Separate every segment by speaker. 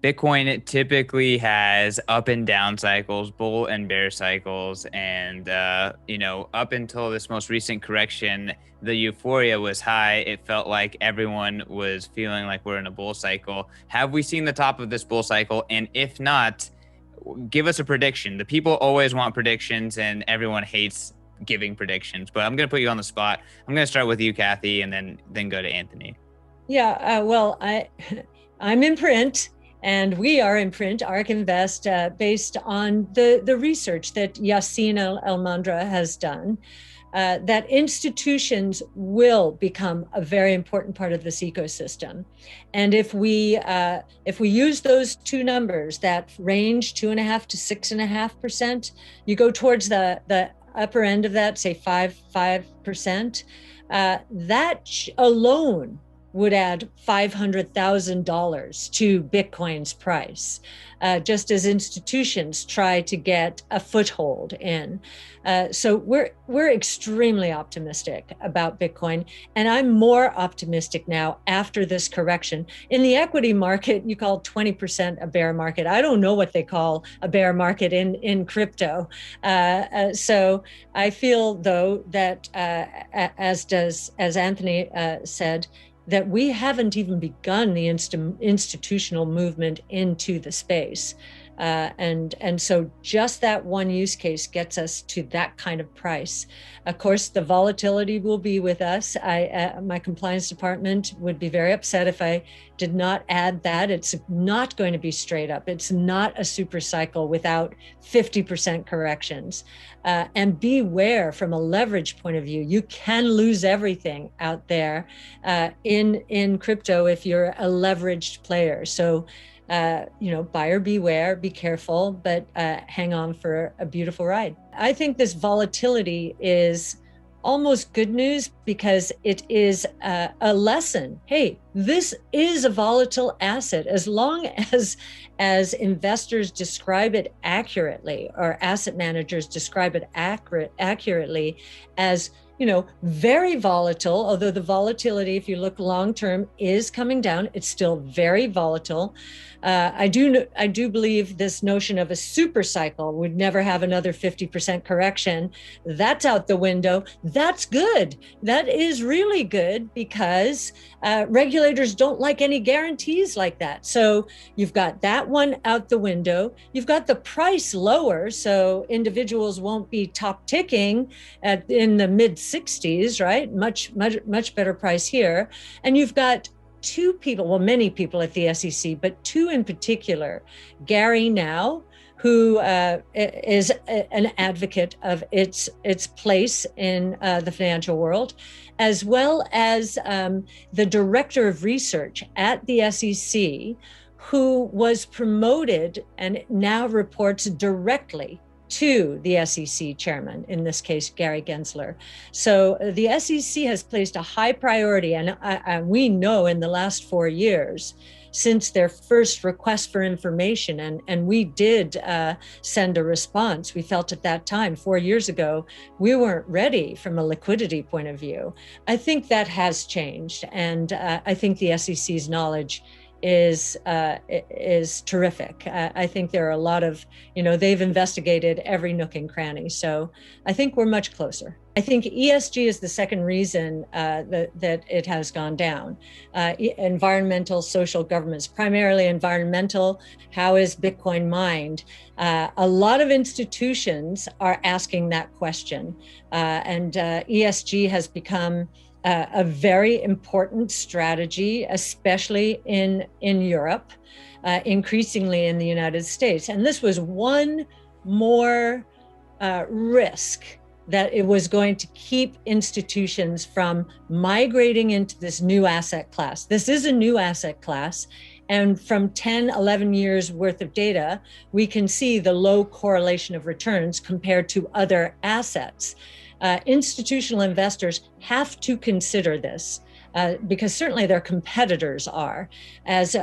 Speaker 1: Bitcoin typically has up and down cycles, bull and bear cycles, and up until this most recent correction, the euphoria was high. It felt like everyone was feeling like we're in a bull cycle. Have we seen the top of this bull cycle? And if not, give us a prediction. The people always want predictions, and everyone hates giving predictions. But I'm going to put you on the spot. I'm going to start with you, Cathie, and then go to Anthony.
Speaker 2: Yeah, well, I'm in print, and we are in print, ARK Invest, based on the research that Yassin El-Mandra has done, that institutions will become a very important part of this ecosystem. And if we use those two numbers, that range 2.5 to 6.5%, you go towards the upper end of that, say 5%, that alone would add $500,000 to Bitcoin's price, just as institutions try to get a foothold in. So we're extremely optimistic about Bitcoin, and I'm more optimistic now after this correction. In the equity market, you call 20% a bear market. I don't know what they call a bear market in crypto. So I feel, though, that as Anthony said, that we haven't even begun the institutional movement into the space. And so just that one use case gets us to that kind of price. Of course, the volatility will be with us. My compliance department would be very upset if I did not add that. It's not going to be straight up. It's not a super cycle without 50% corrections. And beware, from a leverage point of view, you can lose everything out there in crypto if you're a leveraged player. So buyer beware, be careful, but hang on for a beautiful ride. I think this volatility is almost good news because it is a lesson. Hey, this is a volatile asset. As long as investors describe it accurately, or asset managers describe it accurately as very volatile, although the volatility, if you look long-term, is coming down. It's still very volatile. I do believe this notion of a super cycle would never have another 50% correction. That's out the window. That's good. That is really good because regulators don't like any guarantees like that. So you've got that one out the window. You've got the price lower, so individuals won't be top ticking in the mid 60s, right? Much better price here. And you've got two people, well, many people at the SEC, but two in particular, Gary Now, who is an advocate of its place in the financial world, as well as the director of research at the SEC, who was promoted and now reports directly to the SEC chairman, in this case, Gary Gensler. So the SEC has placed a high priority, and we know in the last 4 years, since their first request for information, and we did send a response. We felt at that time, 4 years ago, we weren't ready from a liquidity point of view. I think that has changed, and I think the SEC's knowledge is terrific. I think there are a lot of, they've investigated every nook and cranny. So I think we're much closer. I think ESG is the second reason that it has gone down. Environmental, social governance, primarily environmental. How is Bitcoin mined? A lot of institutions are asking that question. And ESG has become a very important strategy, especially in Europe, increasingly in the United States. And this was one more risk that it was going to keep institutions from migrating into this new asset class. This is a new asset class. And from 10, 11 years worth of data, we can see the low correlation of returns compared to other assets. Institutional investors have to consider this because certainly their competitors are, as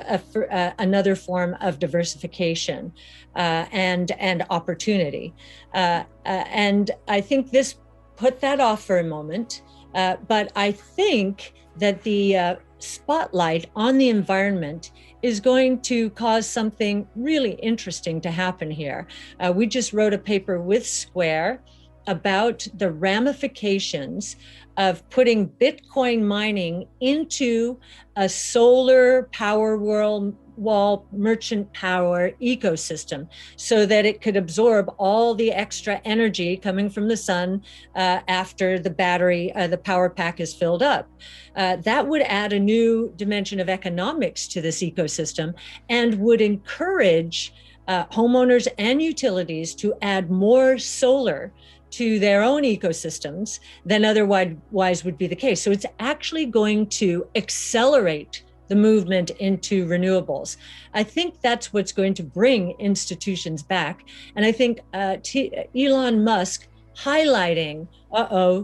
Speaker 2: another form of diversification and opportunity. And I think this put that off for a moment, but I think that the spotlight on the environment is going to cause something really interesting to happen here. We just wrote a paper with Square about the ramifications of putting Bitcoin mining into a solar power wall merchant power ecosystem so that it could absorb all the extra energy coming from the sun after the battery, the power pack is filled up. That would add a new dimension of economics to this ecosystem and would encourage homeowners and utilities to add more solar to their own ecosystems than otherwise would be the case. So it's actually going to accelerate the movement into renewables. I think that's what's going to bring institutions back. And I think Elon Musk highlighting,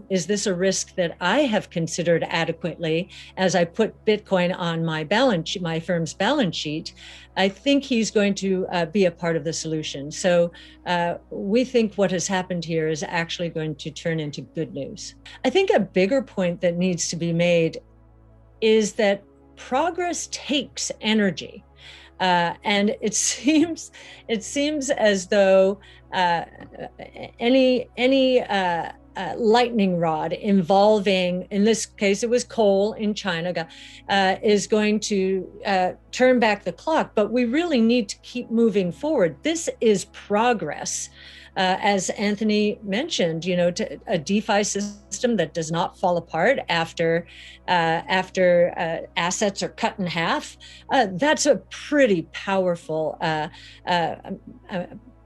Speaker 2: is this a risk that I have considered adequately as I put Bitcoin on my balance sheet, my firm's balance sheet? I think he's going to be a part of the solution. So we think what has happened here is actually going to turn into good news. I think a bigger point that needs to be made is that progress takes energy. And it seems as though any lightning rod involving, in this case, it was coal in China, is going to turn back the clock. But we really need to keep moving forward. This is progress. As Anthony mentioned, a DeFi system that does not fall apart after assets are cut in half. That's a pretty powerful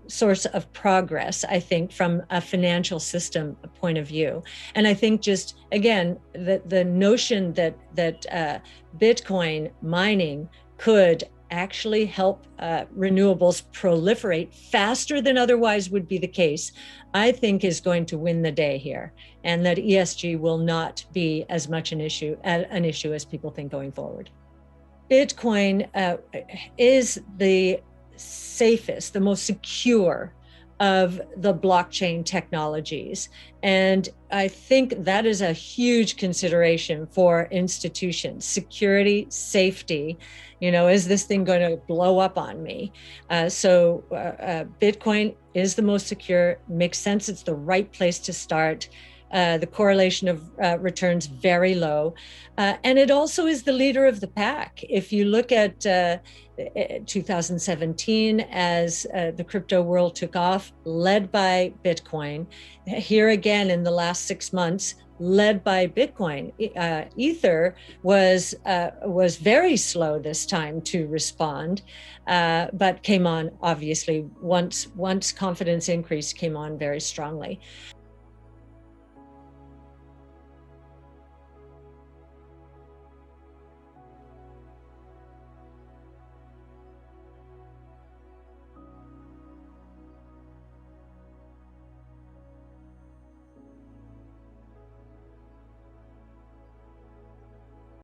Speaker 2: source of progress, I think, from a financial system point of view. And I think just, again, the notion that Bitcoin mining could actually help renewables proliferate faster than otherwise would be the case, I think is going to win the day here, and that ESG will not be as much an issue as people think going forward. Bitcoin is the safest, the most secure of the blockchain technologies. And I think that is a huge consideration for institutions: security, safety. Is this thing going to blow up on me? So Bitcoin is the most secure, makes sense. It's the right place to start. The correlation of returns very low. And it also is the leader of the pack. If you look at 2017, as the crypto world took off, led by Bitcoin. Here again, in the last 6 months, led by Bitcoin. Ether was very slow this time to respond, but came on, obviously, once confidence increased, came on very strongly.